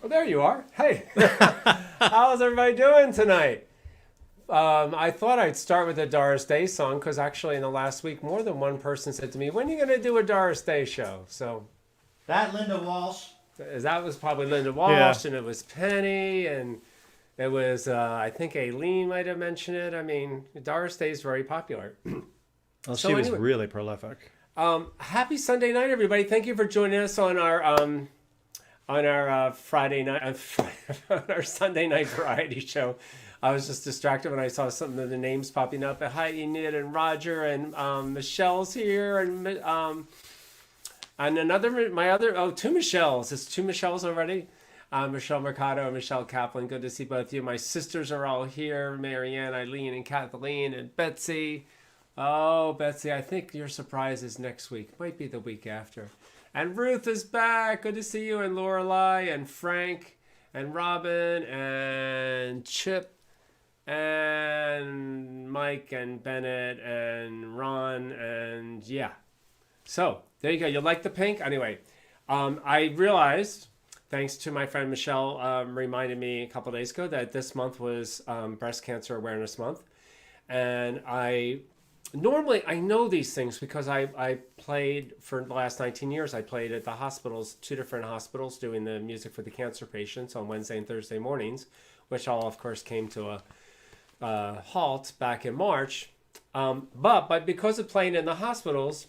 There you are. Hey, how's everybody doing tonight? I thought I'd start with a Doris Day song because actually in the last week, more than one person said to me, when are you going to do a Doris Day show? So that Linda Walsh. That was probably Linda Walsh, and it was Penny, and it was, I think Aileen might have mentioned it. I mean, Doris Day is very popular. Well, she was really prolific. Happy Sunday night, everybody. Thank you for joining us on our Friday night, on our Sunday night variety show. I was just distracted when I saw some of the names popping up. Hi, Enid and Roger and Michelle's here and another, two Michelles. It's two Michelles already. Michelle Mercado and Michelle Kaplan. Good to see both of you. My sisters are all here. Marianne, Eileen, and Kathleen, and Betsy. Oh, Betsy, I think your surprise is next week. Might be the week after. And Ruth is back. Good to see you. And Lorelei and Frank and Robin and Chip and Mike and Bennett and Ron and yeah. So there you go. You like the pink? Anyway, I realized, thanks to my friend Michelle, reminded me a couple days ago that this month was Breast Cancer Awareness Month. And normally I know these things because I played for the last 19 years. I played at the hospitals, 2 different hospitals, doing the music for the cancer patients on Wednesday and Thursday mornings, which all, of course, came to a halt back in March. But because of playing in the hospitals,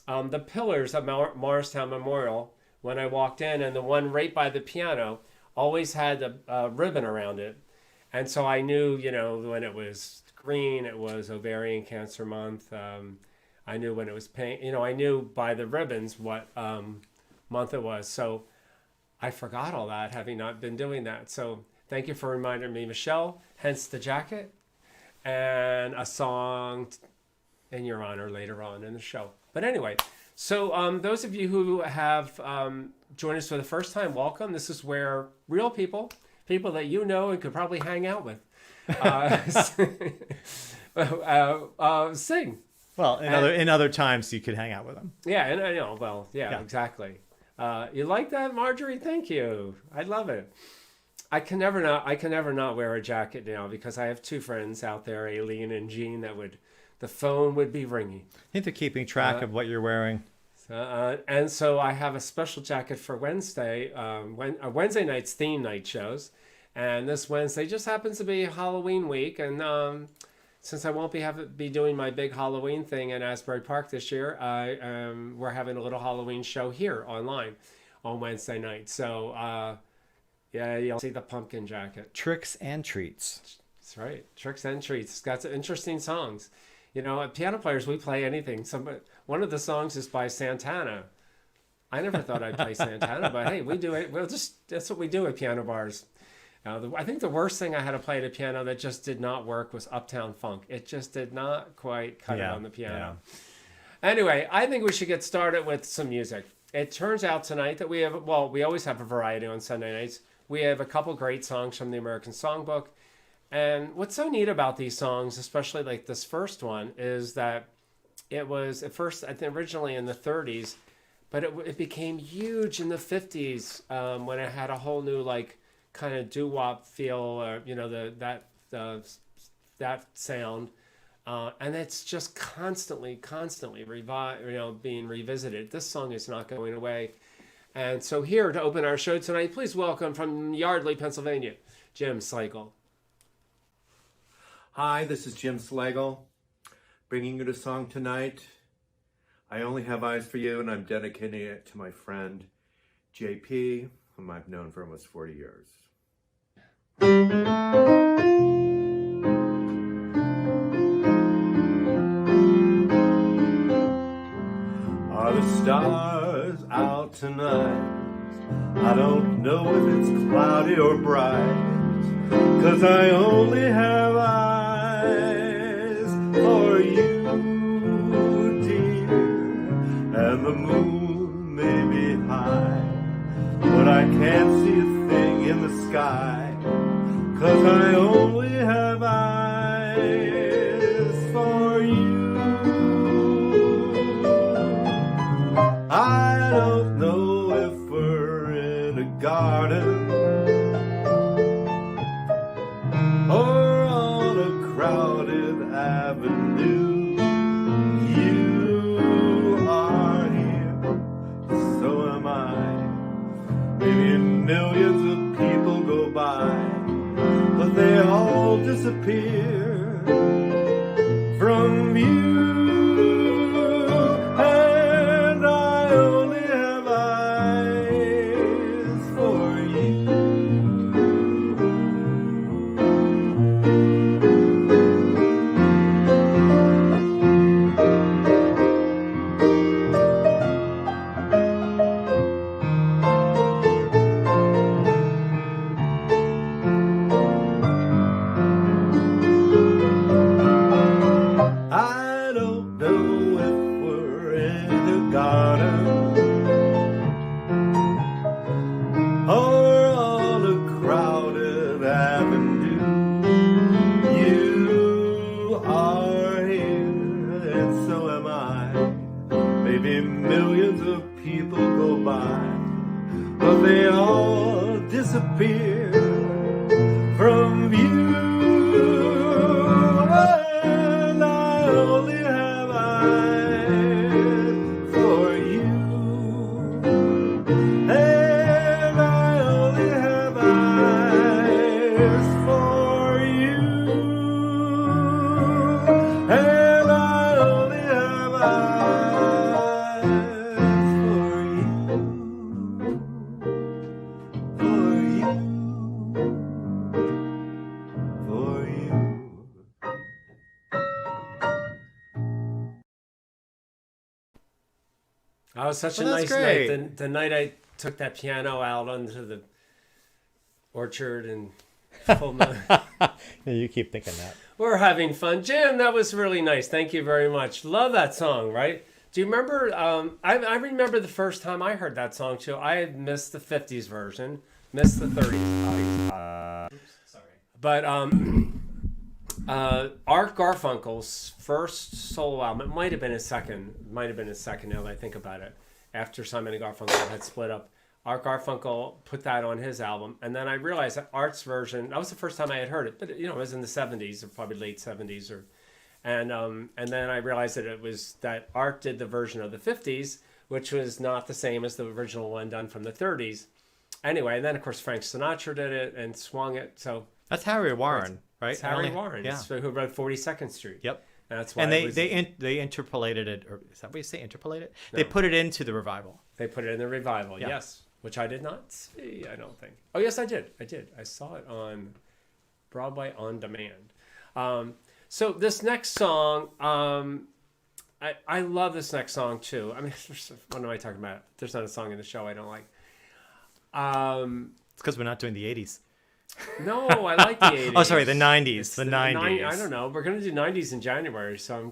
the pillars of Morristown Memorial, when I walked in, and the one right by the piano, always had a ribbon around it. And so I knew, when it was green, it was ovarian cancer month. I knew when it was pink. I knew by the ribbons what month it was. So I forgot all that, having not been doing that. So thank you for reminding me, Michelle, hence the jacket, and a song in your honor later on in the show. But anyway, so those of you who have joined us for the first time, welcome. This is where real people that you know and could probably hang out with, sing. Well, in other times you could hang out with them. Yeah, and I know. Well, yeah. Exactly. You like that, Marjorie? Thank you. I love it. I can never not wear a jacket now because I have 2 friends out there, Aileen and Jean, the phone would be ringing. I think they're keeping track of what you're wearing. And so I have a special jacket for Wednesday, Wednesday night's theme night shows. And this Wednesday just happens to be Halloween week. And since I won't be doing my big Halloween thing in Asbury Park this year, we're having a little Halloween show here online on Wednesday night. So yeah, you'll see the pumpkin jacket. Tricks and treats. That's right. Tricks and treats. It's got some interesting songs. At piano players, we play anything. One of the songs is by Santana. I never thought I'd play Santana, but hey, we do it. That's what we do at piano bars. I think the worst thing I had to play at a piano that just did not work was Uptown Funk. It just did not quite cut it on the piano. Anyway, I think we should get started with some music. It turns out tonight that we always have a variety on Sunday nights. We have a couple great songs from the American Songbook. And what's so neat about these songs, especially like this first one, is that it was at first, I think, originally in the 30s, but it became huge in the 50s when it had a whole new like kind of doo-wop feel, or that sound. And it's just constantly being revisited. This song is not going away. And so here to open our show tonight, please welcome from Yardley, Pennsylvania, Jim Slagle. Hi, this is Jim Slagle, bringing you the song tonight. I Only Have Eyes for You, and I'm dedicating it to my friend, JP, whom I've known for almost 40 years. Are the stars out tonight? I don't know if it's cloudy or bright, 'cause I only have eyes for you, dear. And the moon may be high, but I can't see a thing in the sky, 'cause I only have eyes for you. I don't know if we're in a garden or on a crowded avenue. You are here, so am I. Maybe millions of people go by, but they all disappear from you. And I only have eyes for you. I don't know if we're in a garden or on a crowded avenue. You are here, and so am I. Maybe millions of people go by, but they all disappear from you. And I only have eyes for you. And I only have eyes for you. And I only have eyes for you. For you. For you. That was such a Well, nice that's night. great. The night I took that piano out onto the orchard and full moon. Yeah, you keep thinking that. We're having fun. Jim, that was really nice. Thank you very much. Love that song, right? Do you remember? I remember the first time I heard that song too. I had missed the 50s version, missed the 30s. Sorry. But Art Garfunkel's first solo album, it might have been his second now that I think about it, after Simon and Garfunkel had split up. Art Garfunkel put that on his album, and then I realized that Art's version, that was the first time I had heard it, but it was in the 70s, or probably late 70s, and then I realized that it was that Art did the version of the 50s, which was not the same as the original one done from the 30s. Anyway, and then of course Frank Sinatra did it and swung it, so That's Harry Warren, right? it's Harry Warren, Yeah. it's who wrote 42nd Street. Yep. And that's why And it was, they interpolated it, or is that what you say? Interpolated? No. They put it into the revival. they put it in the revival, Yeah. yes, which I did not see, I don't think. Oh, yes, I did. I saw it on Broadway on demand. So this next song, I love this next song too. I mean, what am I talking about? There's not a song in the show I don't like. It's because we're not doing the 80s. No, I like the 80s. Oh, sorry, the 90s. It's The 90s. I don't know. We're gonna do 90s in January, so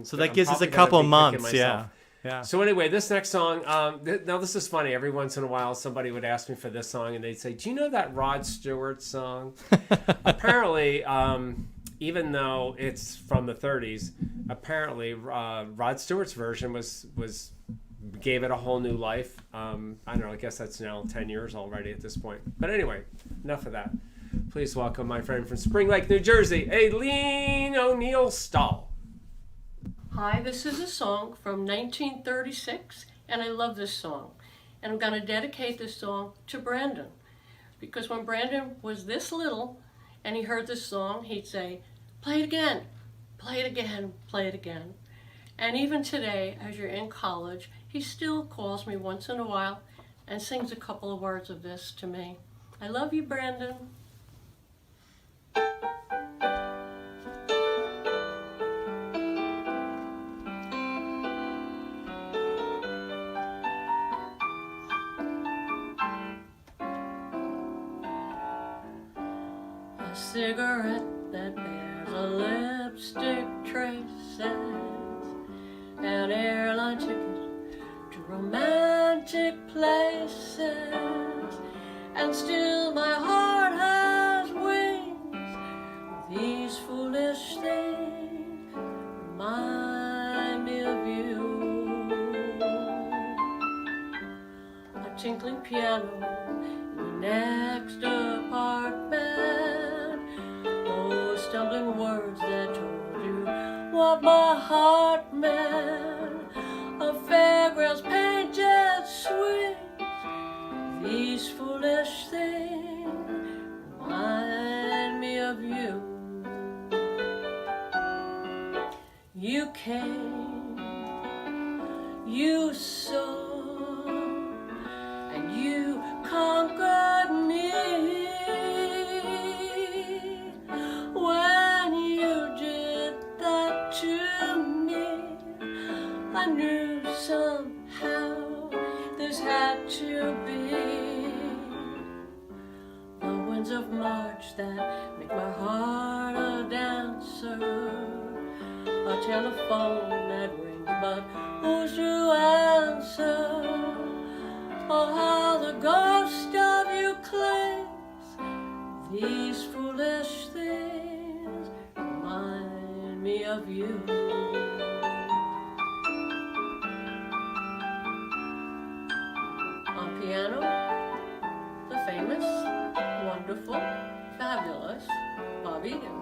So that gives us a couple months, yeah. Yeah. So anyway, this next song. Now this is funny. Every once in a while, somebody would ask me for this song, and they'd say, "Do you know that Rod Stewart song?" Apparently, even though it's from the 30s, apparently Rod Stewart's version was gave it a whole new life. I don't know. I guess that's now 10 years already at this point. But anyway, enough of that. Please welcome my friend from Spring Lake, New Jersey, Aileen O'Neil Stahl. Hi, this is a song from 1936, and I love this song. And I'm going to dedicate this song to Brandon, because when Brandon was this little and he heard this song, he'd say, "Play it again, play it again, play it again." And even today, as you're in college, he still calls me once in a while and sings a couple of words of this to me. I love you, Brandon. A cigarette that bears a lipstick traces, an airline ticket to romantic places, and still my heart has wings. These foolish things remind me of you. A tinkling piano in the next apartment, those stumbling words that told you what my heart meant, a fairground's painted swings. These foolish things remind me of you. You came, you saw, and you conquered me. When you did that to me, I knew somehow this had to be. The winds of March that make my heart a dancer, a telephone that rings but who's to answer? Oh, how the ghost of you clings. These foolish things remind me of you. On piano, the famous, wonderful, fabulous Bob Egan.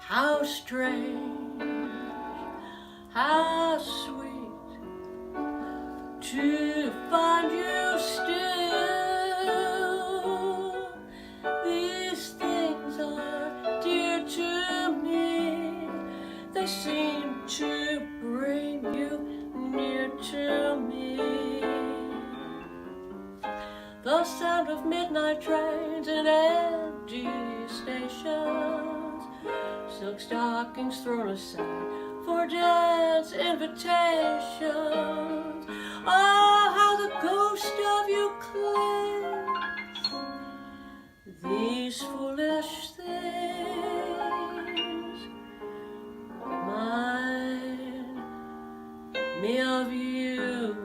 How strange, how sweet to find you still. These things are dear to me. They seem to bring you near to me. The sound of midnight trains and empty stations, silk stockings thrown aside for dance invitations. Oh, how the ghost of you clings. These foolish things remind me of you.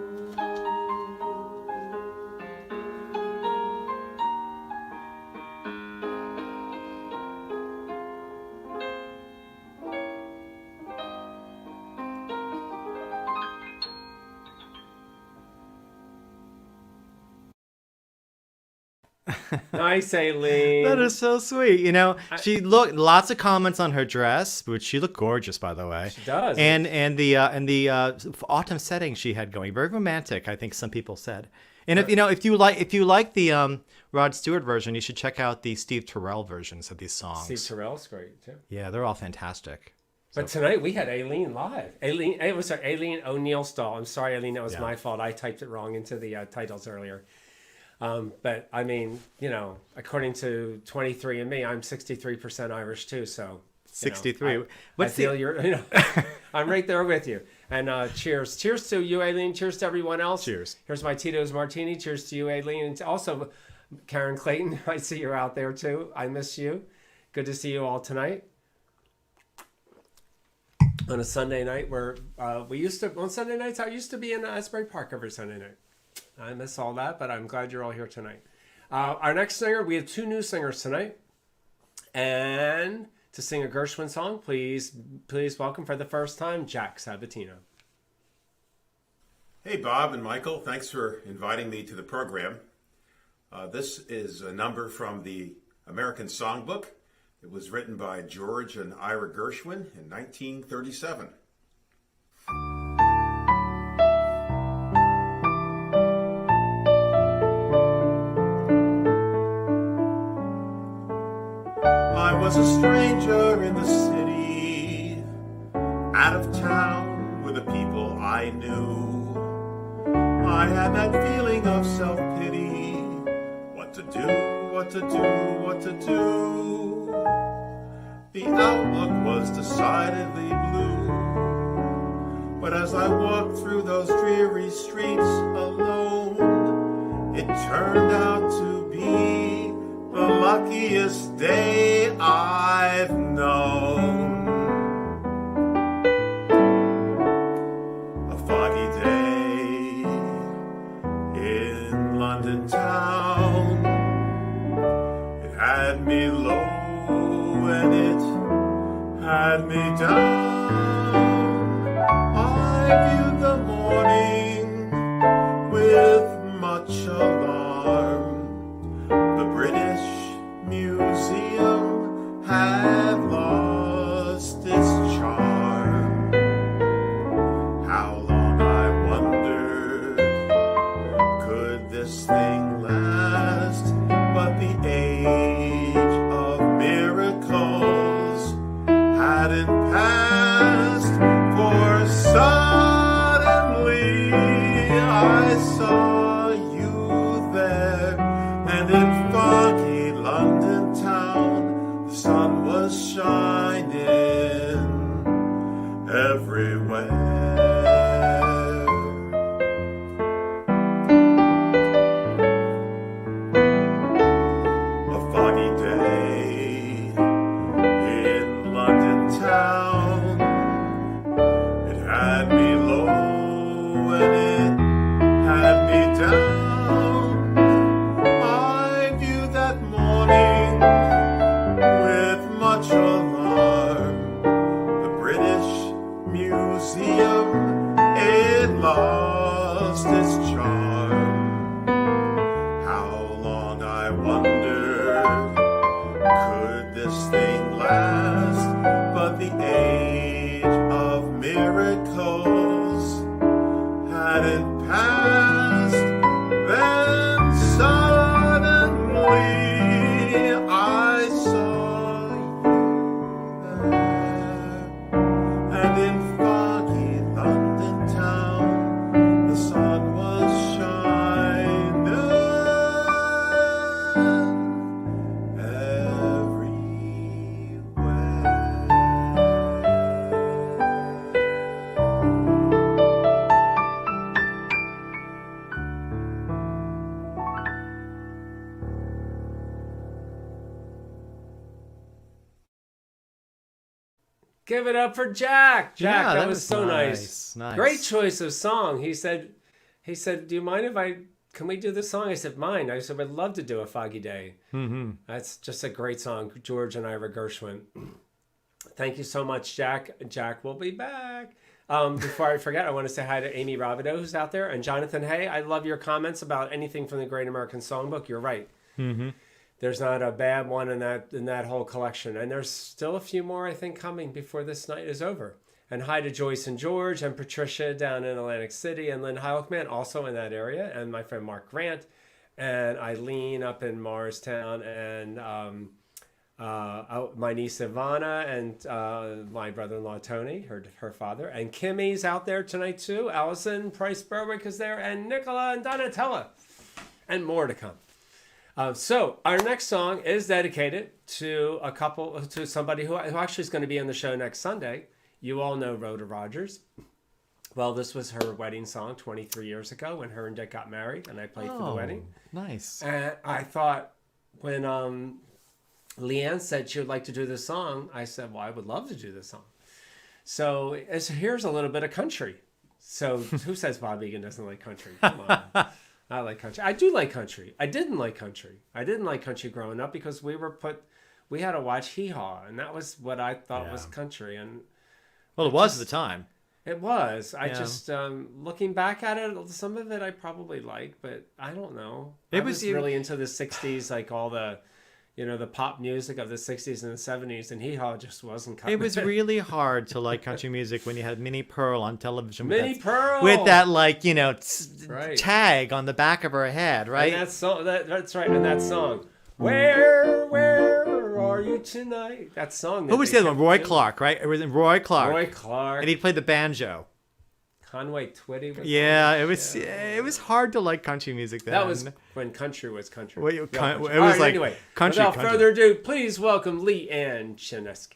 Nice, Aileen. That is so sweet. You know, she looked lots of comments on her dress, which she looked gorgeous, by the way. She does. And the autumn setting she had going, very romantic. I think some people said. And if you like the Rod Stewart version, you should check out the Steve Terrell versions of these songs. Steve Terrell's great too. Yeah, they're all fantastic. But tonight we had Aileen live. Aileen O'Neil Stahl. I'm sorry, Aileen, that was my fault. I typed it wrong into the titles earlier. But I mean, according to 23andMe, I'm 63% Irish too. So 63. I feel you're, I'm right there with you. And cheers. Cheers to you, Aileen. Cheers to everyone else. Cheers. Here's my Tito's Martini. Cheers to you, Aileen. And also, Karen Clayton, I see you're out there too. I miss you. Good to see you all tonight. On a Sunday night where on Sunday nights, I used to be in Asbury Park every Sunday night. I miss all that, but I'm glad you're all here tonight. Our next singer, we have 2 new singers tonight. And to sing a Gershwin song, please welcome for the first time, Jack Sabatino. Hey, Bob and Michael, thanks for inviting me to the program. This is a number from the American Songbook. It was written by George and Ira Gershwin in 1937. I was a stranger in the city, out of town with the people I knew. I had that feeling of self-pity, what to do, what to do, what to do. The outlook was decidedly blue, but as I walked through those dreary streets alone, it turned out to be the luckiest day I've known. A foggy day in London town, it had me low and it had me down. I viewed the morning with much alarm. The British Museum had lost its charm. How long, I wondered, could this thing last? But the age of miracles hadn't passed, for suddenly I saw you there, and in foggy London town the sun was shining everywhere. A foggy day in London town, it had me low and it had me down. I viewed that morning with much alarm. The British Museum, it lost its charm. How long, I wondered, could this thing last? But the age of miracles hadn't passed. Then suddenly I saw you there, and in foggy London town the sun was shining Give it up for Jack. Jack, Yeah, that was so nice. Nice. Great choice of song. He said, do you mind if can we do this song? I said, mind. I said, I'd love to do A Foggy Day. Mm-hmm. That's just a great song. George and Ira Gershwin. Thank you so much, Jack. Jack will be back. Before I forget, I want to say hi to Amy Rabideau, who's out there, and Jonathan Hay. I love your comments about anything from the Great American Songbook. You're right. Mm-hmm. There's not a bad one in that whole collection. And there's still a few more, I think, coming before this night is over. And hi to Joyce and George and Patricia down in Atlantic City, and Lynn Heileckman also in that area, and my friend Mark Grant, and Eileen up in Morristown, and my niece Ivana, and my brother-in-law Tony, her father, and Kimmy's out there tonight too. Allison Price Berwick is there, and Nicola and Donatella. and more to come. So our next song is dedicated to somebody who actually is going to be on the show next Sunday. You all know Rhoda Rogers. Well, this was her wedding song 23 years ago when her and Dick got married, and I played for the wedding. Nice. And I thought when Leanne said she would like to do this song, I said, well, I would love to do this song. So here's a little bit of country. So who says Bob Egan doesn't like country? Come on. I like country. I do like country. I didn't like country. I didn't like country growing up because we had to watch Hee Haw, and that was what I thought was country. And Well, it was at the time. it was. I just looking back at it, some of it I probably like, but I don't know. I was really into the '60s, like all the, the pop music of the '60s and the '70s, and Hee Haw just wasn't cutting It was really hard to like country music when you had Minnie Pearl on television. Pearl with that tag on the back of her head, right? And that song, that's right. And that song, Where Are You Tonight? That song. Who was the other one? Roy Clark, right? It was Roy Clark. Roy Clark. And he played the banjo. Conway Twitty. It was hard to like country music then. That was when country was country. Well, it was right, like anyway, country. Without further ado, please welcome Leanne Chanesky.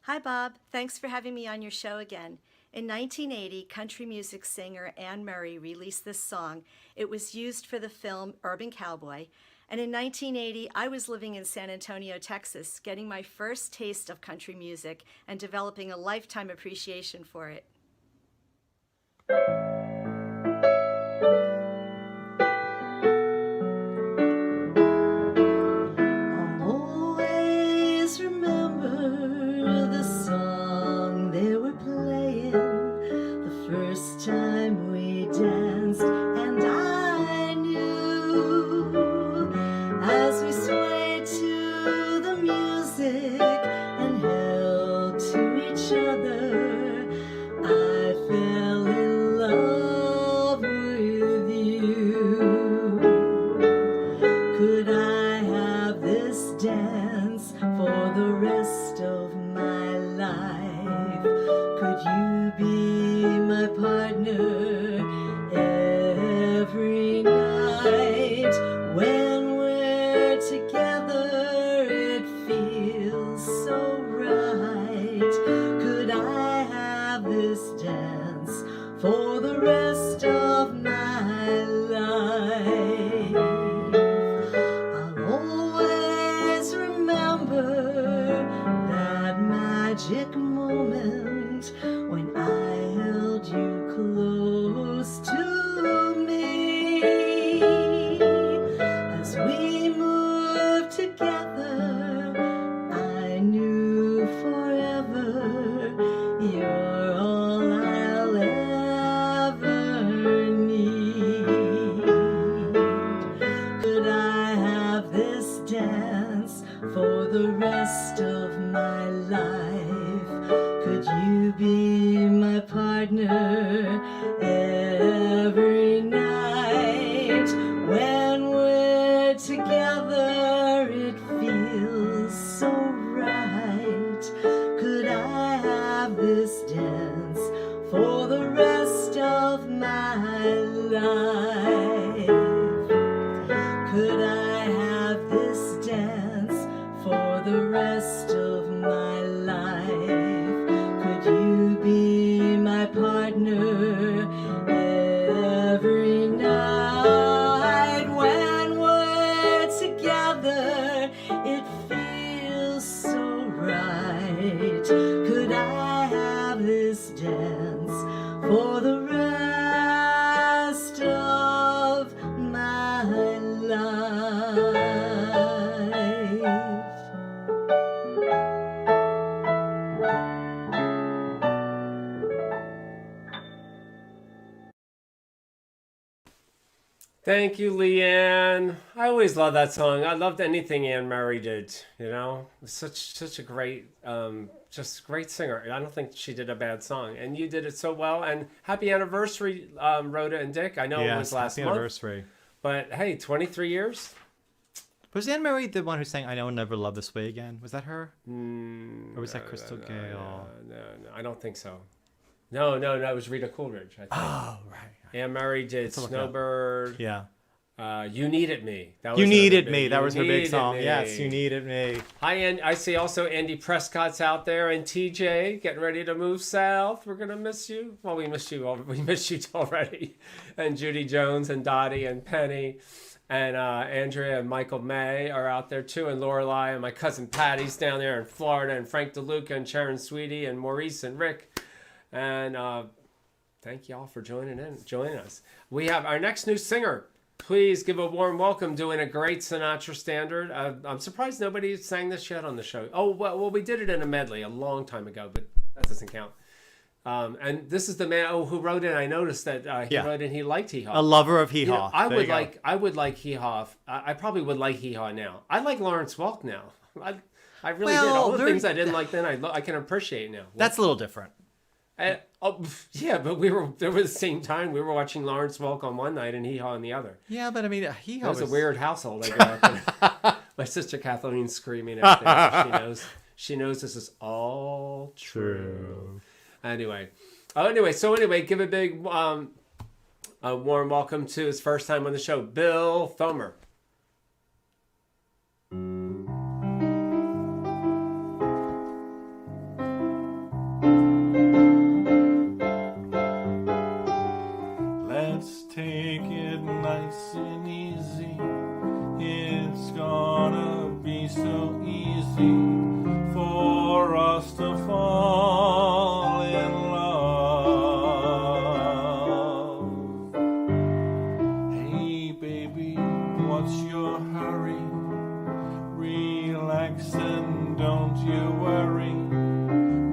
Hi, Bob. Thanks for having me on your show again. In 1980, country music singer Anne Murray released this song. It was used for the film Urban Cowboy. And in 1980, I was living in San Antonio, Texas, getting my first taste of country music and developing a lifetime appreciation for it. I'll always remember the song they were playing the first time we danced, and I knew as we swayed to the music and held to each other, I fell in love with you. Could I have this dance for the rest of my life? Could you be my partner every night? When we're together, it feels so right. Could I have this dance for the rest of my life? I'll always remember that magic moment when I held you close to me. As we moved together, I knew forever you're all I'll ever need. Could I have this dance for the rest of my life? Could you be my partner every night? When we're together, it feels so right. Could I have this dance for the rest of my life? Could I have this dance for the rest of my life? Could you be my partner every night? When we're together, it feels so right. Could I have this dance for the rest of my life? Thank you, Leanne. I always love that song. I loved anything Anne Murray did. Such a great, just great singer. I don't think she did a bad song, and you did it so well. And happy anniversary, Rhoda and Dick. I know it was last month. Anniversary. But hey, 23 years. Was Anne Murray the one who sang "I Know I'll Never Love This Way Again"? Was that her? Or was that Crystal Gale? No, I don't think so. No, it was Rita Coolidge, I think. Oh, right. Anne Murray did look it up. Snowbird. Yeah. You Needed Me. That was You her Needed big- Me. That You was her big Needed song. Me. Yes, You Needed Me. Hi, and I see also Andy Prescott's out there and TJ getting ready to move south. We're gonna miss you. Well, we missed you. We missed you already. And Judy Jones and Dottie and Penny and Andrea and Michael May are out there too, and Lorelei and my cousin Patty's down there in Florida, and Frank DeLuca and Sharon Sweetie and Maurice and Rick, and thank y'all for joining us. We have our next new singer. Please give a warm welcome, doing a great Sinatra standard. I'm surprised nobody sang this yet on the show. Oh, well, we did it in a medley a long time ago, but that doesn't count. And this is the man who wrote in. I noticed that he wrote in. He liked Hee Haw. A lover of Hee You know, Haw. I There you would go. like Hee Haw. I probably would like Hee Haw now. I like Lawrence Welk now. I really did. Well, All the there- things I didn't like then, I can appreciate now. That's a little different. Yeah, but there was the same time we were watching Lawrence Welk on one night and Hee Haw on the other. Yeah, but I mean, Hee It Haw was a weird household I grew up in. My sister Kathleen's screaming everything. She knows this is all true. Anyway, give a big a warm welcome to his first time on the show, Bill Thomer. Let's take it nice and easy. It's gonna be so easy for us to fall in love. Hey baby, what's your hurry? Relax and don't you worry.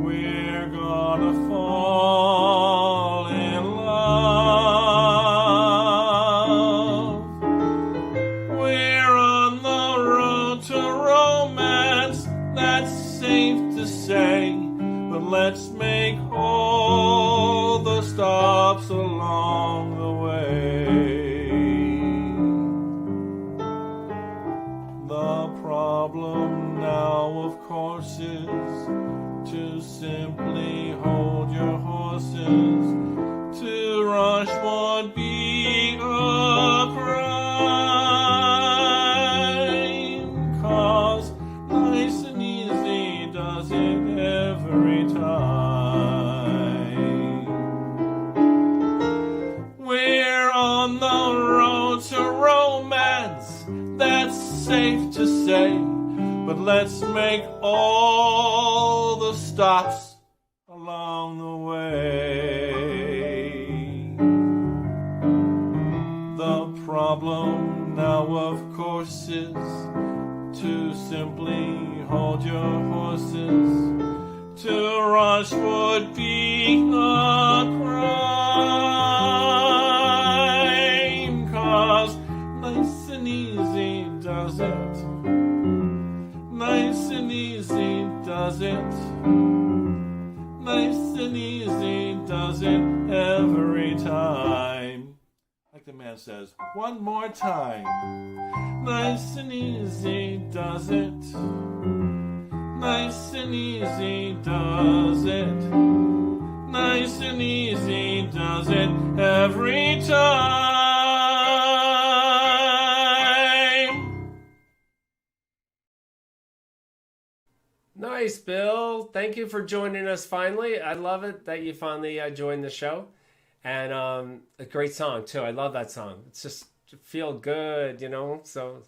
We're gonna fall in love. We're on the road to romance, that's safe to say. But let's make all the stops along the way. The problem now, of course, is to simply hold your horses. To rush would be a crime, 'cause nice and easy does it every time. We're on the road to romance, that's safe to say. But let's make all the stops along the way. The problem now, of course, is to simply hold your horses. To rush would be a crime, 'cause nice and easy does it. Nice and easy does it. Nice and easy does it every time. Like the man says, one more time. Nice and easy does it. Nice and easy does it. Nice and easy does it every time. Nice, Bill. Thank you for joining us finally. I love it that you finally joined the show. And a great song, too. I love that song. It's just feel good, So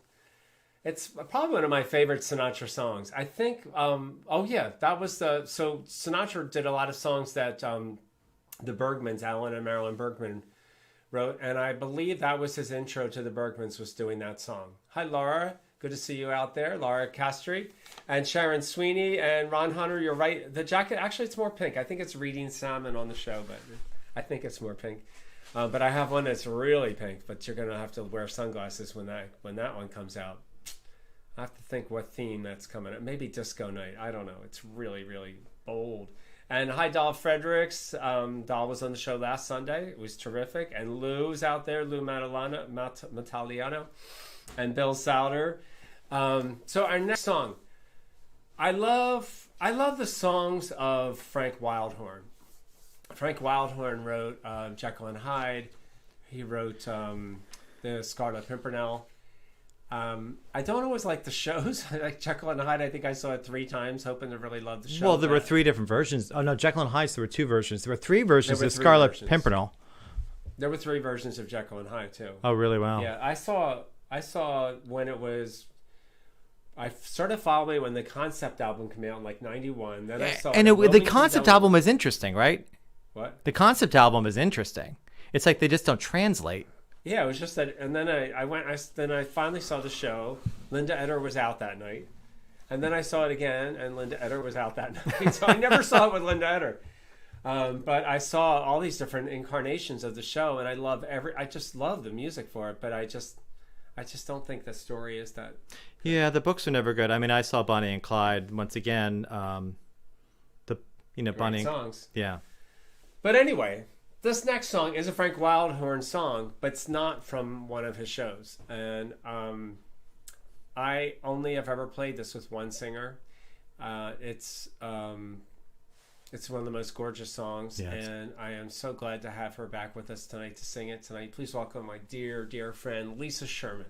it's probably one of my favorite Sinatra songs. I think, that was so Sinatra did a lot of songs that the Bergmans, Alan and Marilyn Bergman, wrote. And I believe that was his intro to the Bergmans, was doing that song. Hi, Laura. Good to see you out there. Laura Castry and Sharon Sweeney and Ron Hunter. You're right. The jacket, actually, it's more pink. I think it's Reading Salmon on the show, but I think it's more pink. But I have one that's really pink, but you're going to have to wear sunglasses when that one comes out. I have to think what theme that's coming up. Maybe Disco Night. I don't know. It's really, really bold. And hi, Doll Fredericks. Doll was on the show last Sunday. It was terrific. And Lou's out there, Lou Mataliano, and Bill Souter. So our next song. I love the songs of Frank Wildhorn. Frank Wildhorn wrote Jekyll and Hyde. He wrote the Scarlet Pimpernel. I don't always like the shows. Like Jekyll and Hyde, I think I saw it 3 times, hoping to really love the show. Well, there were 3 different versions. Oh no, Jekyll and Hyde. There were 2 versions. There were 3 versions of Scarlet Pimpernel. There were 3 versions of Jekyll and Hyde too. Oh really? Wow. Yeah, I saw when it was. I started following when the concept album came out in like '91. Then I saw and the concept album was interesting, right? What? The concept album is interesting. It's like they just don't translate. Yeah, it was just that, and then I finally saw the show. Linda Eder was out that night, and then I saw it again, and Linda Eder was out that night. So I never saw it with Linda Eder, but I saw all these different incarnations of the show, and I just love the music for it. But I just don't think the story is that. Yeah, the books are never good. I mean, I saw Bonnie and Clyde once again. Bonnie songs. Yeah, but anyway. This next song is a Frank Wildhorn song, but it's not from one of his shows. And I only have ever played this with one singer. It's one of the most gorgeous songs, and I am so glad to have her back with us tonight to sing it tonight. Please welcome my dear, dear friend, Lisa Sherman.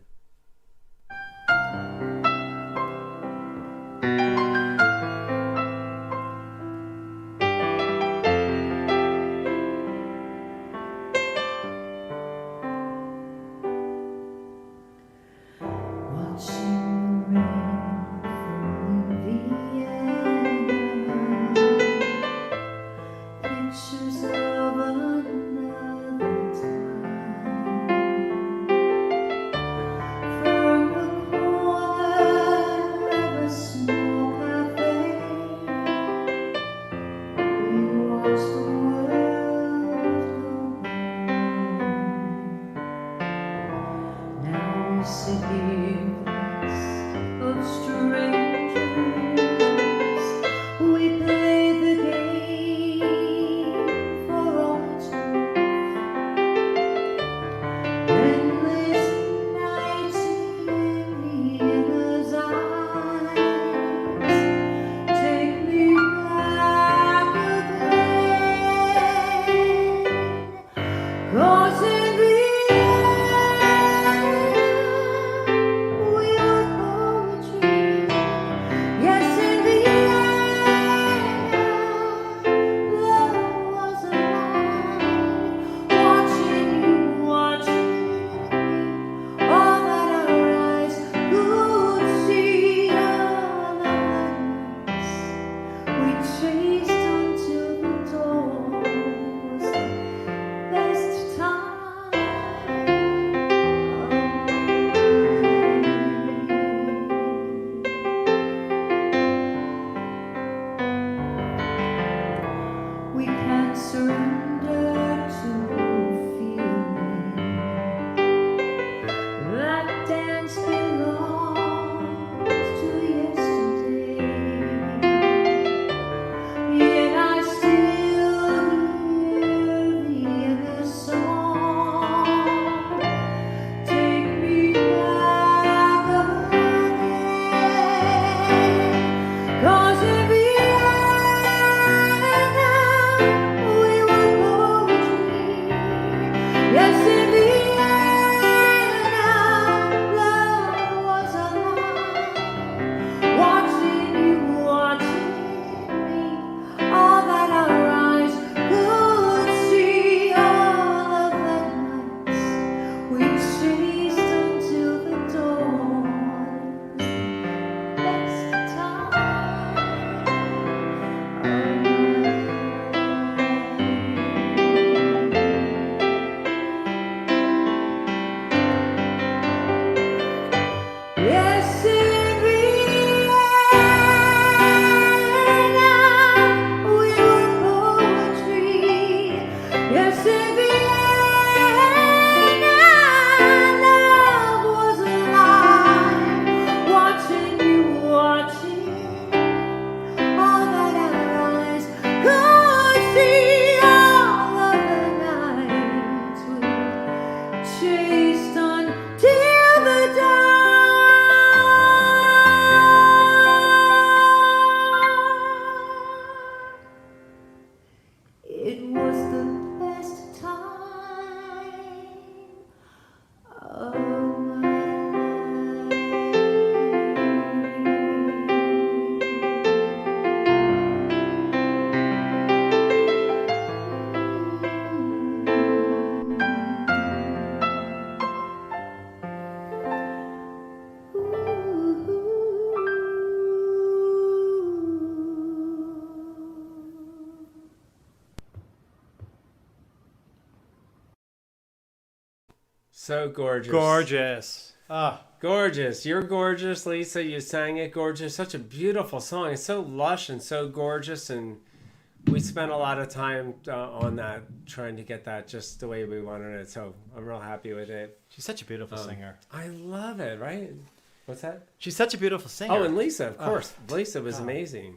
So gorgeous. Gorgeous. Ah. Gorgeous. You're gorgeous, Lisa. You sang it gorgeous. Such a beautiful song. It's so lush and so gorgeous. And we spent a lot of time on that, trying to get that just the way we wanted it. So I'm real happy with it. She's such a beautiful singer. I love it, right? What's that? She's such a beautiful singer. Oh, and Lisa, of course. Lisa was amazing.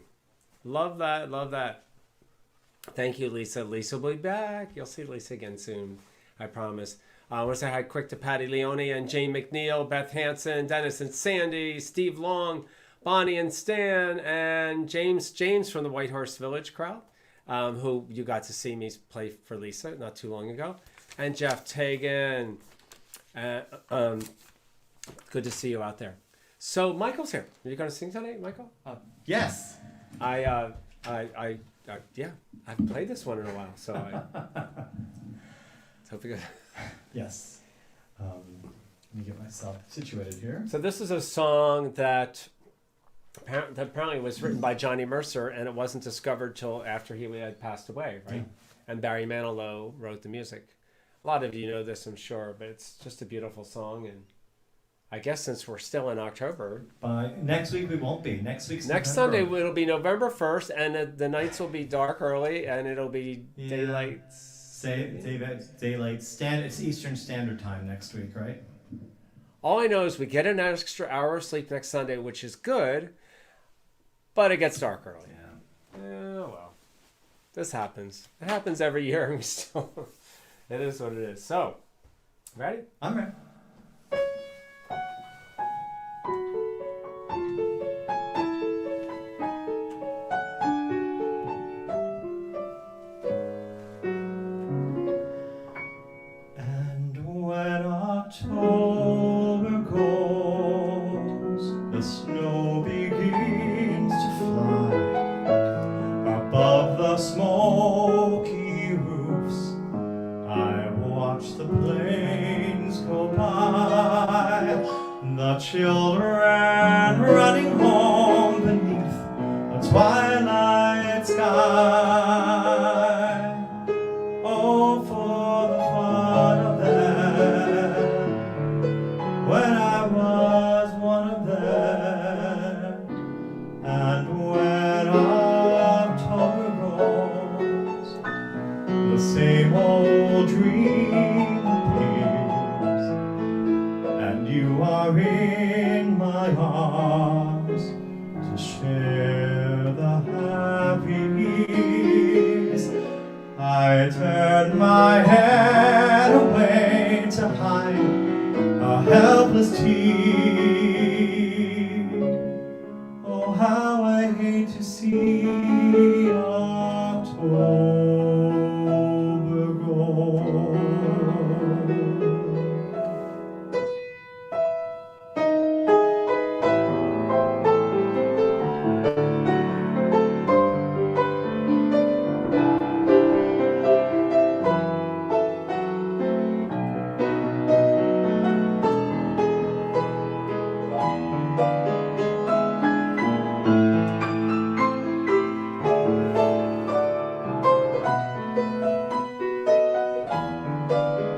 Love that. Love that. Thank you, Lisa. Lisa will be back. You'll see Lisa again soon. I promise. I want to say hi quick to Patty Leone and Jane McNeil, Beth Hansen, Dennis and Sandy, Steve Long, Bonnie and Stan, and James from the White Horse Village crowd, who you got to see me play for Lisa not too long ago, and Jeff Tagan. Good to see you out there. So Michael's here. Are you going to sing tonight, Michael? Yes. Yeah, I haven't played this one in a while, so hope you. Yes. Let me get myself situated here. So this is a song that apparently was written by Johnny Mercer, and it wasn't discovered till after he had passed away, right? Yeah. And Barry Manilow wrote the music. A lot of you know this, I'm sure, but it's just a beautiful song. And I guess since we're still in October, By next week we won't be. Next week's next November. Sunday it'll be November 1st, and the nights will be dark early, and it'll be daylight. Daylight standard. It's Eastern Standard Time next week, right? All I know is we get an extra hour of sleep next Sunday, which is good, but it gets dark early. Yeah, well, this happens. It happens every year, and we still. It is what it is. So, ready? I'm ready. October goes, the snow begins to fly above the smoky roofs. I watch the planes go by, the children running home beneath the twilight sky. Oh, for the fun of them, when I was one of them. And when October rolls, the same old dream appears, and you are in my arms to share the happy years. I turn my head away to hide a helpless tear. Oh, how I hate to see October go.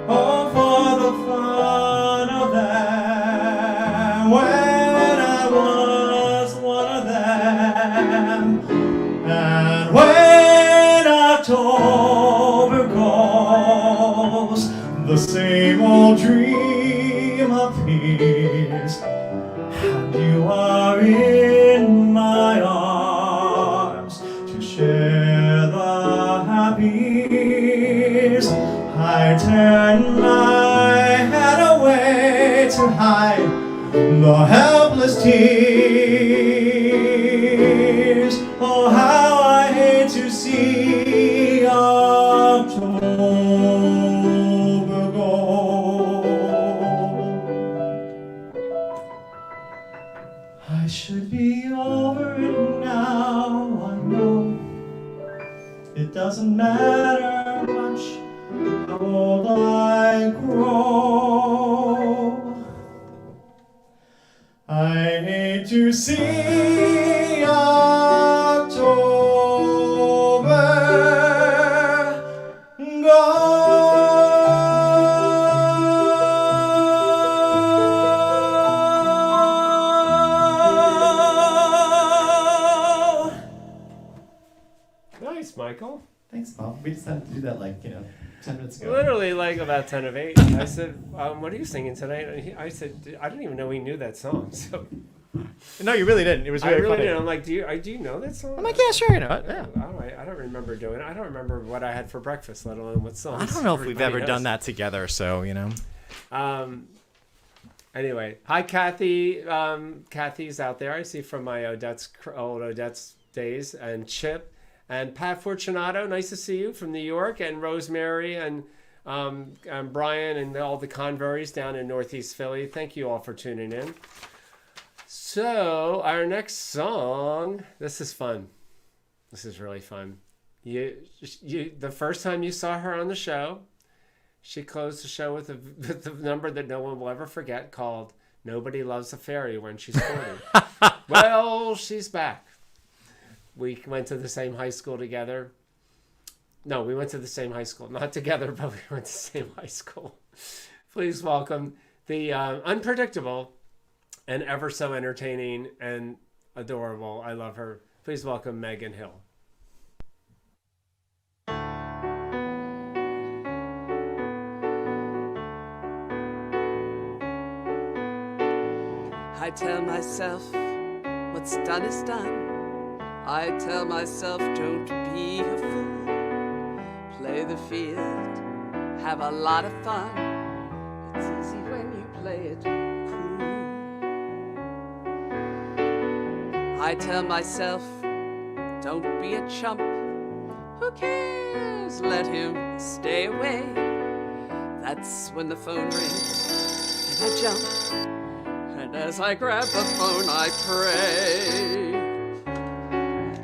Oh, for the fun of them, when I was one of them. And when October goes, the same old dream appears, and you are in my arms to share the happy years. I turn my head away to hide the helpless tears. Oh, how I hate to see October go. I should be over it now, I know. It doesn't matter much how old I grow. I hate to see October go. Michael. Thanks, Bob. We decided to do that 10 minutes ago. Literally like about 10 of 8. I said, what are you singing tonight? And I said, I didn't even know he knew that song. So No, you really didn't. It was I really really funny. did. I'm like, do you know that song? I'm like, yeah, sure, you know it. Yeah. All right. I don't remember doing it. I don't remember what I had for breakfast, let alone what songs. I don't know if we've everybody ever knows. done that together, so, you know. Anyway, hi, Kathy. Kathy's out there. I see from my old Odette's days. And Chip and Pat Fortunato. Nice to see you from New York. And Rosemary and Brian and all the Converys down in Northeast Philly. Thank you all for tuning in. So our next song, this is fun. This is really fun. You the first time you saw her on the show, she closed the show with the number that no one will ever forget called "Nobody Loves a Fairy When She's 40." Well, she's back. We went to the same high school together. No, we went to the same high school. Not together, but we went to the same high school. Please welcome the unpredictable and ever so entertaining and adorable. I love her. Please welcome Megan Hill. I tell myself what's done is done. I tell myself don't be a fool. Play the field, have a lot of fun. It's easy when you play it cool. I tell myself don't be a chump. Who cares? Let him stay away. That's when the phone rings and I jump. And as I grab the phone, I pray.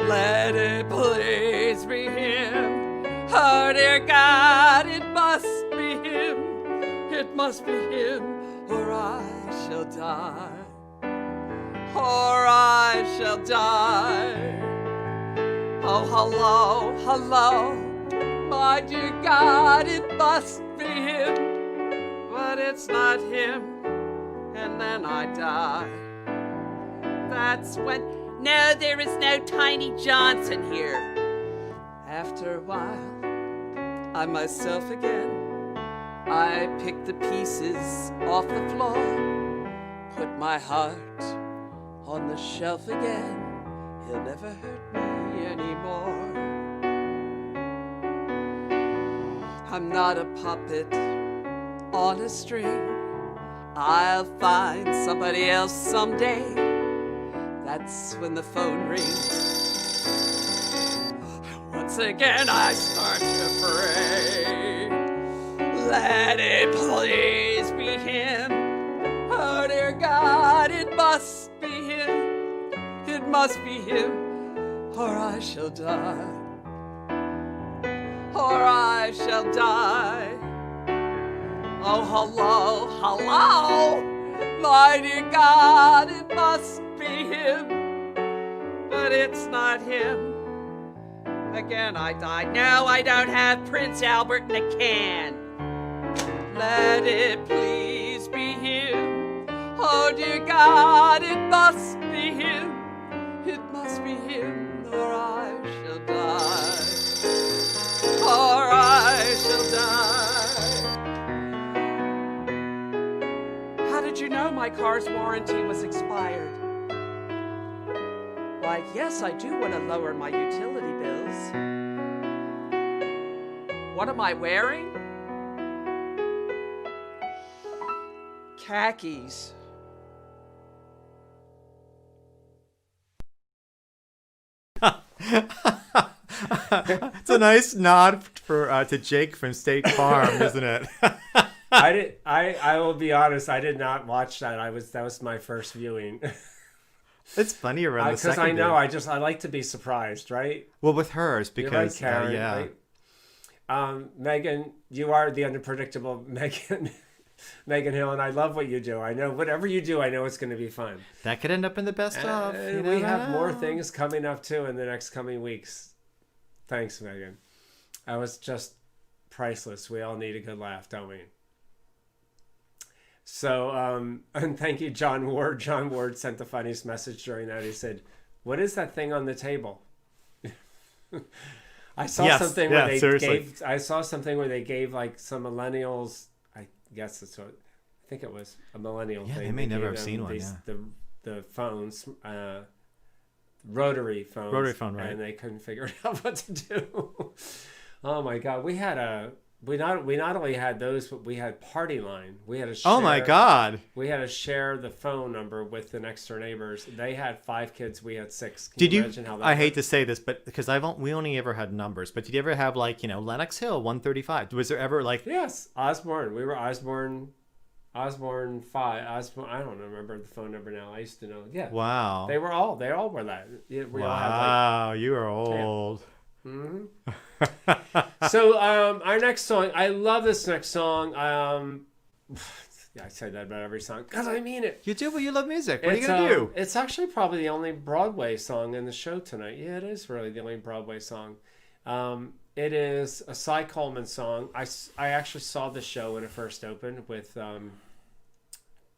Let it please be him. Oh, dear God, it must be him. It must be him, or I shall die. Or I shall die. Oh, hello, hello. My dear God, it must be him. But it's not him. And then I die. That's when, no, there is no Tiny Johnson here. After a while, I'm myself again. I pick the pieces off the floor, put my heart on the shelf again. He'll never hurt me anymore. I'm not a puppet on a string. I'll find somebody else someday. That's when the phone rings. Once again I start to pray. Let it please be him. Oh dear God, it must be him. It must be him, or I shall die. Or I shall die. Oh, hello, hello, my dear God, it must be him, but it's not him. Again I died. No, I don't have Prince Albert in a can. Let it please be him. Oh, dear God, it must be him. It must be him, or I shall die. Or I shall die. How did you know my car's warranty was expired? Why, yes, I do want to lower my utility bills. What am I wearing? Khakis. It's a nice nod for to Jake from State Farm, isn't it? I will be honest, I did not watch that. That was my first viewing. It's funny around the Because second. I know, bit. I like to be surprised, right? Well, with hers because You're right, Karen, yeah. right? Megan, you are the unpredictable Megan Hill, and I love what you do. I know whatever you do, I know it's going to be fun. That could end up in the best of. And we have more things coming up too in the next coming weeks. Thanks, Megan. That was just priceless. We all need a good laugh, don't we? So, and thank you, John Ward. John Ward sent the funniest message during that. He said, "What is that thing on the table?" I saw Yes, something yeah, where they seriously. gave. I saw something where they gave like some millennials. I guess that's what. I think it was a millennial Yeah, thing. they may never gave have them seen one, these- yeah. The phones, rotary phones. Rotary phone, right. And they couldn't figure out what to do. Oh my God, we not only had those, but we had Party Line. We had to share, Oh my God. We had to share the phone number with the next door neighbors. They had 5 kids. We had 6. Can Did you? imagine how that I hate worked? to say this, but because we only ever had numbers. But did you ever have like Lenox Hill 135? Was there ever like? Yes, Osborne. We were Osborne 5. Osborne. I don't remember the phone number now. I used to know. Yeah. Wow. They all were that. Yeah, we all had Wow, you are old. So our next song, I love this next song. Yeah, I say that about every song because I mean it. You do, but you love music. What are you gonna do? It's actually probably the only Broadway song in the show tonight. Yeah, it is really the only Broadway song. It is a Cy Coleman song. I actually saw the show when it first opened with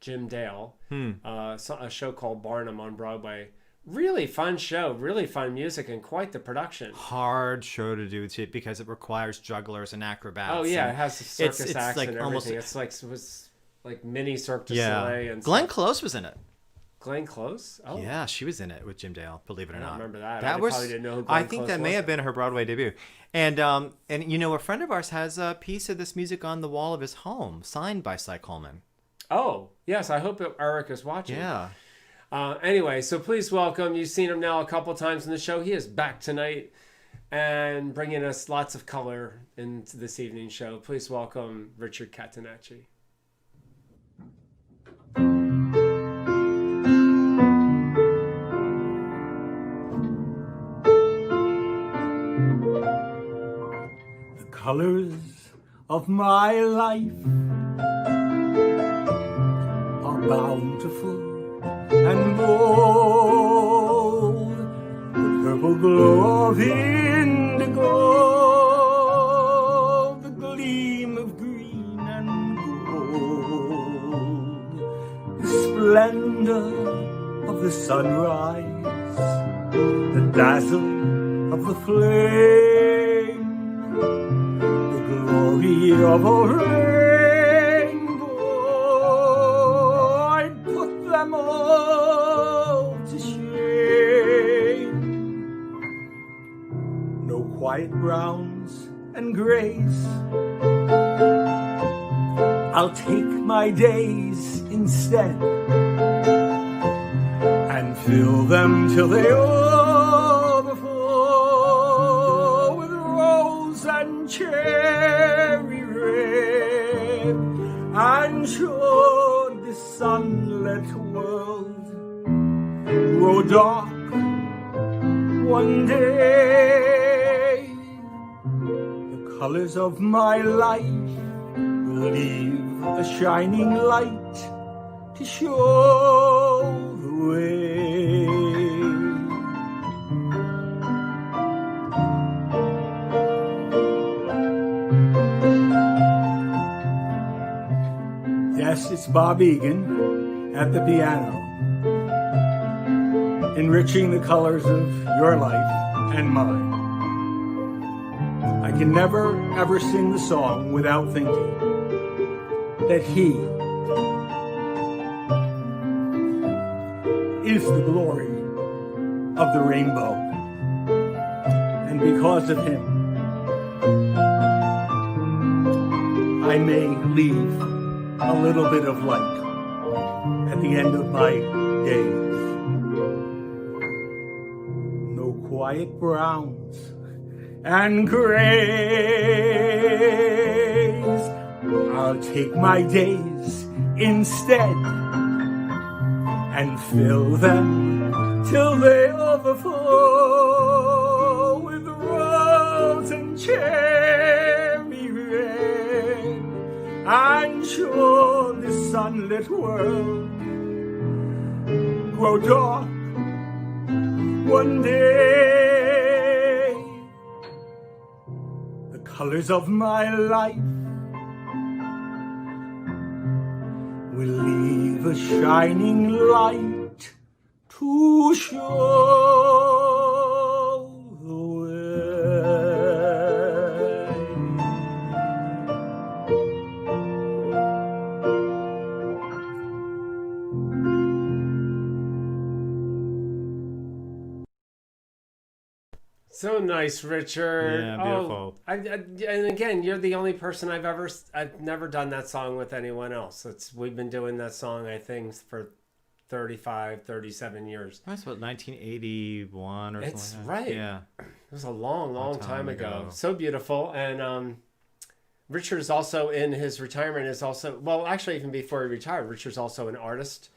Jim Dale. A show called Barnum on Broadway. Really fun show, really fun music, and quite the production. Hard show to do too because it requires jugglers and acrobats. Oh yeah, and it has the circus it's acts like and almost- everything. It was like mini Cirque du yeah. Soleil and Glenn stuff. Close was in it. Glenn Close. Oh Yeah, she was in it with Jim Dale. Believe it or I don't not. remember that. That I was. probably didn't know who I Glenn think Close that may was. have been her Broadway debut. And a friend of ours has a piece of this music on the wall of his home, signed by Cy Coleman. Oh yes, I hope Eric is watching. Yeah. Anyway, so please welcome. You've seen him now a couple times in the show. He is back tonight and bringing us lots of color into this evening show. Please welcome Richard Katanacci. The colors of my life are bountiful and bold. The purple glow of indigo, the gleam of green and gold, the splendor of the sunrise, the dazzle of the flame, the glory of a rainbow. I put them all to shame. No quiet browns and grays. I'll take my days instead and fill them till they overflow with rose and cherry red, and should the sunlit world grow dark one day, the colors of my life will leave a shining light to show the way. Yes, it's Bob Egan at the piano, enriching the colors of your life and mine. I can never, ever sing the song without thinking that he is the glory of the rainbow. And because of him, I may leave a little bit of light at the end of my days. No quiet browns and grays. I'll take my days instead and fill them till they overflow with rose and cherry red, and show the sunlit world grow dark one day. The colors of my life will leave a shining light to show the way. So nice, Richard. Yeah, beautiful. And again, you're the only person I've never done that song with anyone else. We've been doing that song, I think, for 35, 37 years. That's about 1981 or something. It's like that. right. Yeah. It was a long time ago. So beautiful. And Richard is also in his retirement actually even before he retired, Richard's also an artist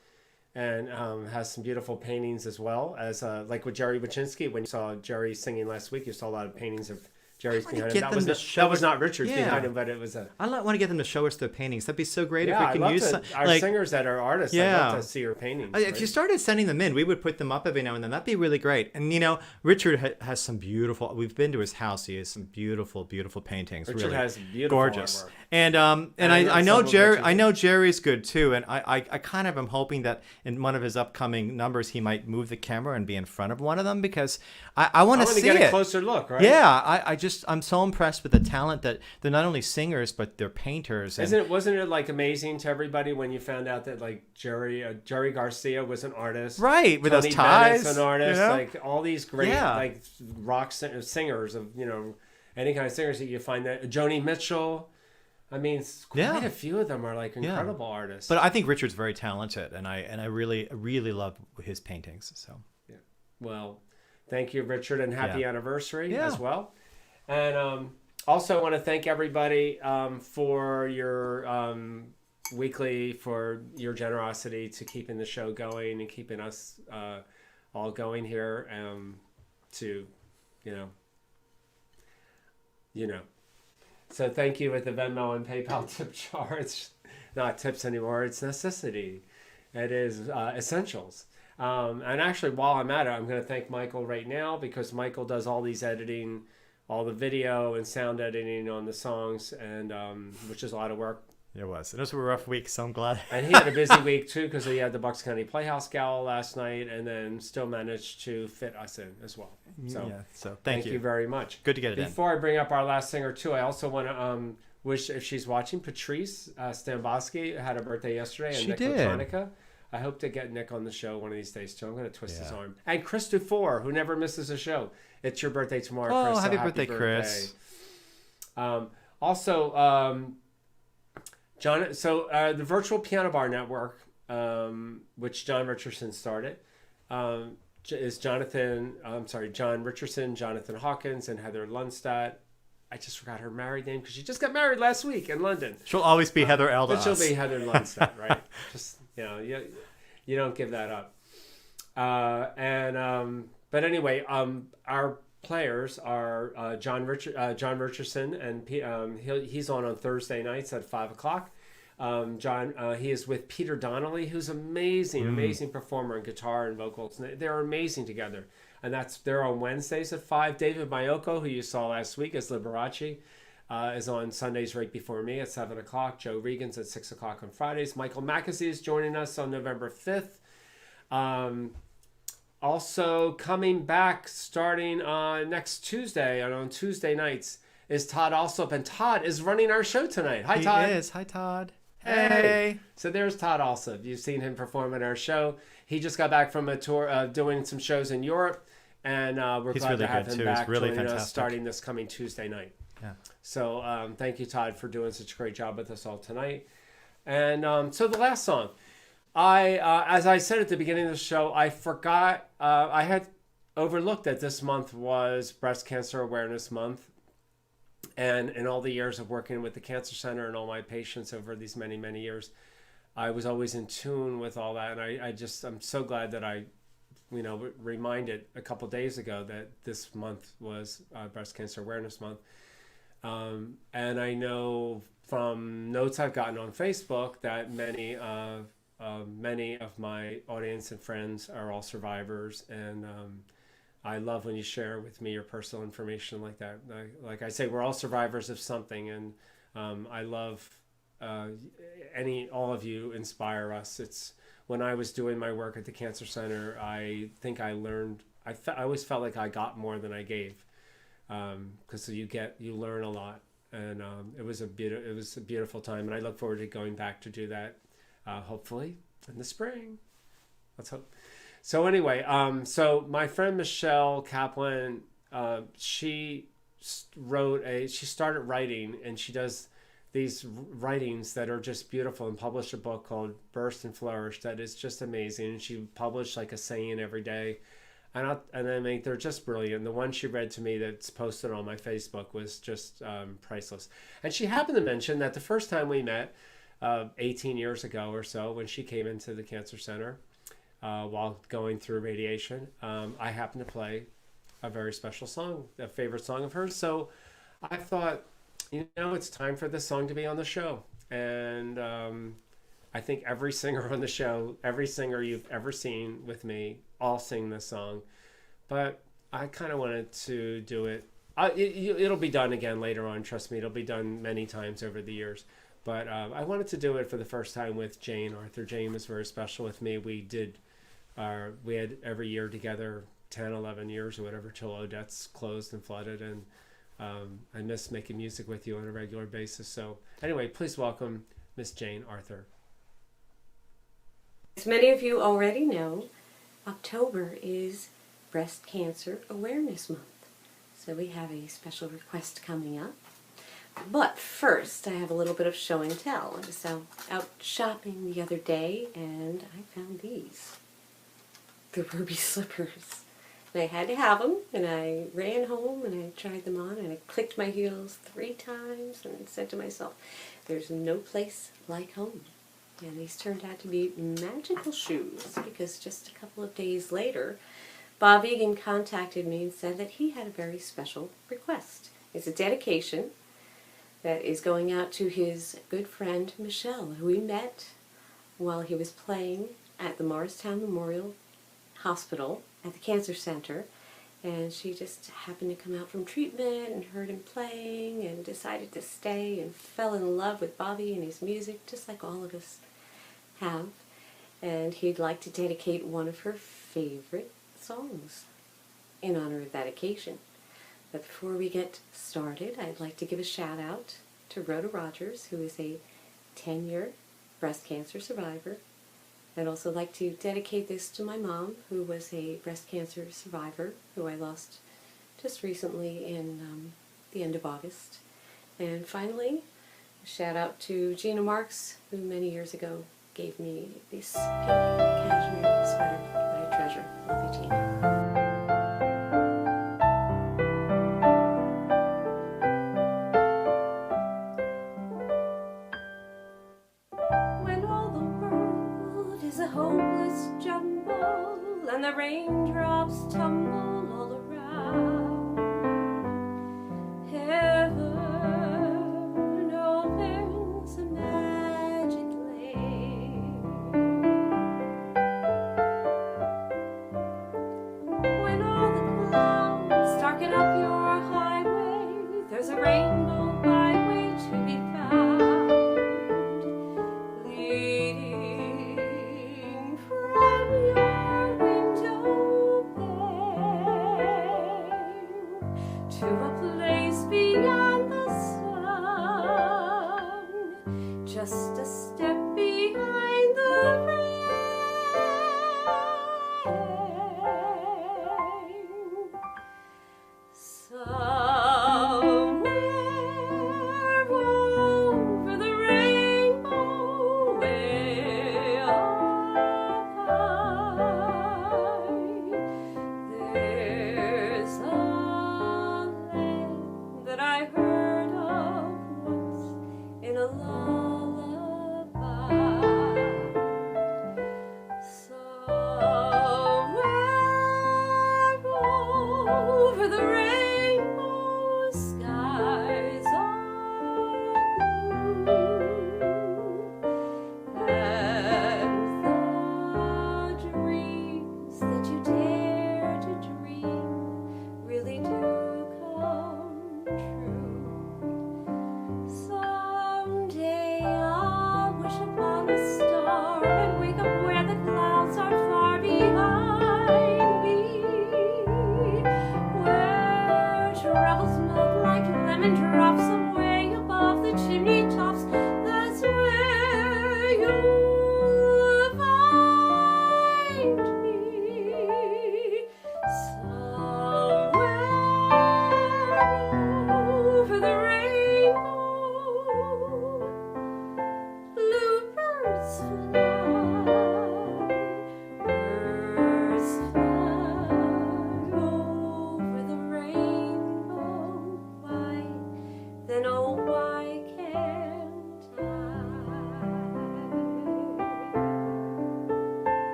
and has some beautiful paintings as well as like with Jerry Wachinsky. When you saw Jerry singing last week, you saw a lot of paintings of Jerry's behind him. That was not Richard's behind him, but it was a... I want to get them to show us their paintings. That'd be so great if we can I'd use love our singers that are artists. I'd love to see your paintings. If you started sending them in, we would put them up every now and then. That'd be really great. And Richard has some beautiful. We've been to his house. He has some beautiful paintings. Richard really has beautiful gorgeous. artwork. And I know Jerry. I know Jerry's good too. And I kind of am hoping that in one of his upcoming numbers he might move the camera and be in front of one of them because I want to see get it. a closer look, right? Yeah, I'm so impressed with the talent that they're not only singers but they're painters. Wasn't it like amazing to everybody when you found out that like Jerry Garcia was an artist, right? With Tony those ties, Bennett's an artist, you know? like all these great like rock singers of any kind of singers that you find that Joni Mitchell. I mean, quite a few of them are like incredible artists. But I think Richard's very talented, and I really love his paintings. So well, thank you, Richard, and happy anniversary as well. And also want to thank everybody for your weekly, for your generosity to keeping the show going and keeping us all going here to, So thank you with the Venmo and PayPal tip jar. It's not tips anymore. It's necessity. It is essentials. And actually, while I'm at it, I'm going to thank Michael right now because Michael does all these editing, all the video and sound editing on the songs, and which is a lot of work. It was. It was a rough week, so I'm glad. And he had a busy week too because he had the Bucks County Playhouse Gala last night, and then still managed to fit us in as well. So thank you very much. Good to get it Before I bring up our last singer too, I also want to wish, if she's watching, Patrice Stambosky had a birthday yesterday, and She Nick did. Latonica. I hope to get Nick on the show one of these days too. I'm going to twist his arm. And Chris Dufour, who never misses a show. It's your birthday tomorrow, Chris. Oh, so happy birthday, Chris. Also, John. So the Virtual Piano Bar Network, which John Richardson started, is John Richardson, Jonathan Hawkins, and Heather Lundstadt. I just forgot her married name because she just got married last week in London. She'll always be Heather L. But she'll be Heather Lundstadt, right? Just you don't give that up. But anyway, our players are John Richardson, and he's on Thursday nights at 5:00. He is with Peter Donnelly, who's amazing performer in guitar and vocals. They're amazing together, and they're on Wednesdays at 5. David Mayoko, who you saw last week as Liberace, is on Sundays right before me at 7:00. Joe Regan's at 6:00 on Fridays. Michael McAs is joining us on November 5th. Also coming back starting next Tuesday, and on Tuesday nights, is Todd Alsop. And Todd is running our show tonight. Hi, Todd. He is. Hi, Todd. Hey. So there's Todd Alsop. You've seen him perform at our show. He just got back from a tour doing some shows in Europe, and we're glad to have him back joining us starting this coming Tuesday night. Yeah. So thank you, Todd, for doing such a great job with us all tonight. And so the last song. As I said at the beginning of the show, I forgot, I had overlooked that this month was Breast Cancer Awareness Month. And in all the years of working with the Cancer Center and all my patients over these many, many years, I was always in tune with all that. And I'm so glad that I, reminded a couple days ago that this month was Breast Cancer Awareness Month. And I know from notes I've gotten on Facebook that many of my audience and friends are all survivors, and I love when you share with me your personal information like that. Like I say, we're all survivors of something, and I love all of you inspire us. It's when I was doing my work at the Cancer Center, I think I learned. I always felt like I got more than I gave, because you learn a lot, and it was a beautiful time, and I look forward to going back to do that. Hopefully in the spring. Let's hope. So anyway, so my friend Michelle Kaplan she started writing, and she does these writings that are just beautiful, and published a book called Burst and Flourish that is just amazing. And she published like a saying every day. And I mean, they're just brilliant. The one she read to me that's posted on my Facebook was just priceless. And she happened to mention that the first time we met, 18 years ago or so, when she came into the cancer center while going through radiation, I happened to play a very special song, a favorite song of hers. So I thought, it's time for this song to be on the show. And I think every singer on the show, every singer you've ever seen with me, all sing this song. But I kind of wanted to do it. It'll be done again later on. Trust me, it'll be done many times over the years. But I wanted to do it for the first time with Jane Arthur. Jane was very special with me. We had every year together, 10, 11 years or whatever, till Odette's closed and flooded. And I miss making music with you on a regular basis. So anyway, please welcome Miss Jane Arthur. As many of you already know, October is Breast Cancer Awareness Month. So we have a special request coming up. But first, I have a little bit of show and tell. I was out shopping the other day, and I found these. The ruby slippers. And I had to have them, and I ran home, and I tried them on, and I clicked my heels 3 times, and I said to myself, there's no place like home. And these turned out to be magical shoes, because just a couple of days later, Bob Egan contacted me and said that he had a very special request. It's a dedication that is going out to his good friend Michelle, who we met while he was playing at the Morristown Memorial Hospital at the Cancer Center. And she just happened to come out from treatment and heard him playing and decided to stay and fell in love with Bobby and his music, just like all of us have. And he'd like to dedicate one of her favorite songs in honor of that occasion. But before we get started, I'd like to give a shout out to Rhoda Rogers, who is a 10-year breast cancer survivor. I'd also like to dedicate this to my mom, who was a breast cancer survivor, who I lost just recently in the end of August. And finally, a shout out to Gina Marks, who many years ago gave me this pink cashmere sweater that I treasure. Love you, Gina. And the raindrops tumble all around. Heaven opens a magic lane. When all the clouds darken up your highway, there's a rainbow byway to be found, leading from your window there.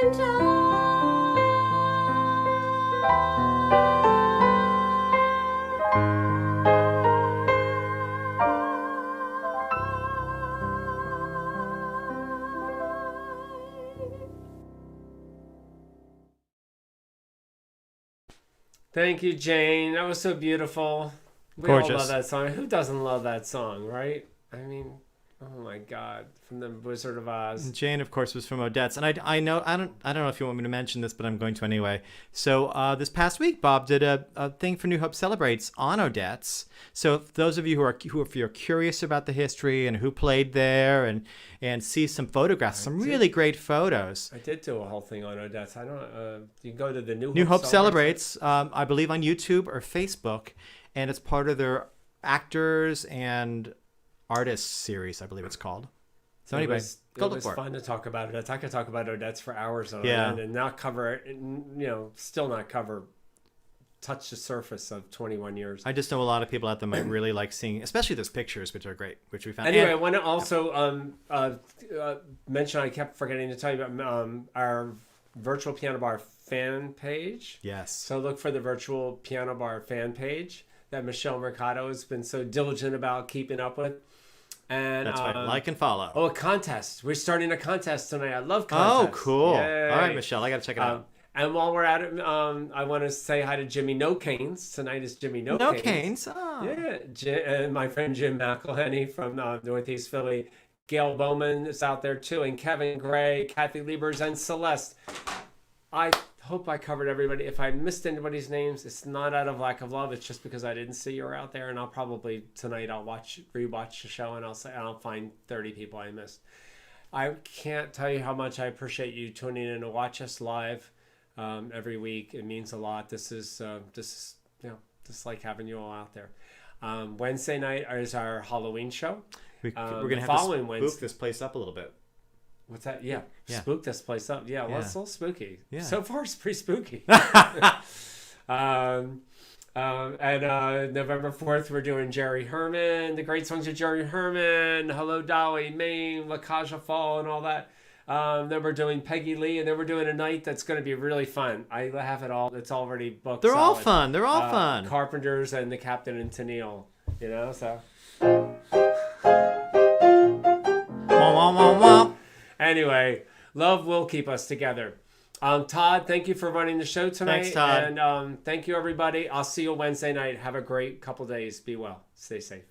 in Thank you, Jane. That was so beautiful. We all love Gorgeous. that song. Who doesn't love that song, right? I mean, oh my God, from the Wizard of Oz. Jane, of course, was from Odette's, and I know I don't know if you want me to mention this, but I'm going to anyway. So this past week, Bob did a thing for New Hope Celebrates on Odette's. So if those of you if you're curious about the history and who played there, and see some photographs, some really great photos. I did do a whole thing on Odette's. I don't. You can go to the New Hope Celebrates, I believe on YouTube or Facebook, and it's part of their actors and artists series, I believe it's called. So anyway, go look for it. It was fun to talk about Odette's. I could talk about Odette's for hours on Yeah. end and not cover it, still not touch the surface of 21 years. I just know a lot of people out there might really like seeing, especially those pictures, which are great, which we found. Anyway, I want to also mention, I kept forgetting to tell you about our Virtual Piano Bar fan page. Yes. So look for the Virtual Piano Bar fan page that Michelle Mercado has been so diligent about keeping up with. And that's right. Like and follow. Oh, a contest. We're starting a contest tonight. I love contests. Oh, cool. Yay. All right, Michelle, I got to check it out. And while we're at it, I want to say hi to Jimmy No Canes. Tonight is Jimmy No Canes. No Canes. Oh. Yeah, and my friend Jim McElhenney from Northeast Philly. Gail Bowman is out there too, and Kevin Gray, Kathy Liebers, and Celeste. I hope I covered everybody. If I missed anybody's names, it's not out of lack of love. It's just because I didn't see you were out there, and I'll probably tonight rewatch the show, and I'll find 30 people I missed. I can't tell you how much I appreciate you tuning in to watch us live every week. It means a lot. This is just like having you all out there. Wednesday night is our Halloween show. We're gonna have to spook this place up a little bit. What's that? Yeah. Spook this place up. Yeah, well, it's a little spooky. Yeah. So far, it's pretty spooky. And November 4th, we're doing Jerry Herman, the great songs of Jerry Herman, Hello Dolly, Maine, La Caja Fall, and all that. Then we're doing Peggy Lee, and then we're doing a night that's going to be really fun. I have it all. It's already booked. They're all solid. fun. They're all fun. Carpenters and the Captain and Tennille, so. Wah, wah, wah, wah. Anyway, love will keep us together. Todd, thank you for running the show tonight. Thanks, Todd. And thank you, everybody. I'll see you Wednesday night. Have a great couple days. Be well. Stay safe.